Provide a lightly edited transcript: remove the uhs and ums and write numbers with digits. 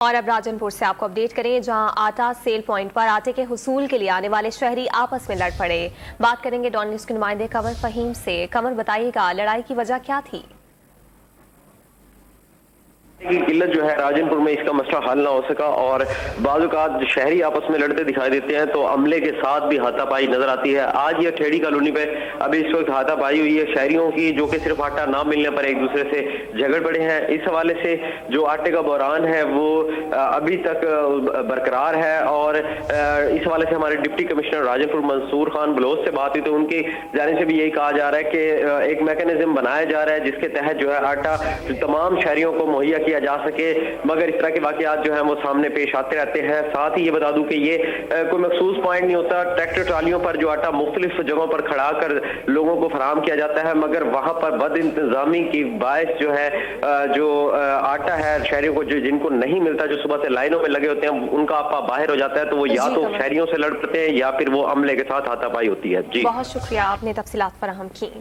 और अब राजनपुर से आपको अपडेट करें, जहां आटा सेल पॉइंट पर आटे के हुसूल के लिए आने वाले शहरी आपस में लड़ पड़े। बात करेंगे डॉन न्यूज़ के नुमाइंदे कमर फहीम से। कमर, बताइएगा लड़ाई की वजह क्या थी? की किल्लत जो है राजनपुर में, इसका मसला हल ना हो सका और बाज़ शहरी आपस में लड़ते दिखाई देते हैं तो अमले के साथ भी हाथापाई नजर आती है। आज ये खेड़ी कॉलोनी पे अभी इस वक्त हाथापाई हुई है शहरियों की, जो कि सिर्फ आटा ना मिलने पर एक दूसरे से झगड़ पड़े हैं। इस हवाले से जो आटे का बहरान है वो अभी तक बरकरार है और इस हवाले से हमारे डिप्टी कमिश्नर राजनपुर मंसूर खान बलोच से बात हुई तो उनकी जानिब से भी यही कहा जा रहा है कि एक मैकेनिज्म बनाया जा रहा है जिसके तहत जो है आटा तमाम शहरियों को मुहैया किया जा सके, मगर इस तरह के वाकयात जो हैं वो सामने पेश आते रहते हैं। साथ ही ये बता दूं कि ये कोई मखसूस पॉइंट नहीं होता, ट्रैक्टर ट्रालियों पर जो आटा मुख्तलिफ जगहों पर खड़ा कर लोगों को फराहम किया जाता है, मगर वहां पर बद इंतजामी की बायस जो है जो आटा है शहरियों को जो जिनको नहीं मिलता, जो सुबह से लाइनों में लगे होते हैं, उनका आपा बाहर हो जाता है तो वो या तो शहरियों से लड़ पड़ते हैं या फिर वो अमले के साथ हाथापाई होती है। जी बहुत शुक्रिया, आपने तफसीलात फराहम की।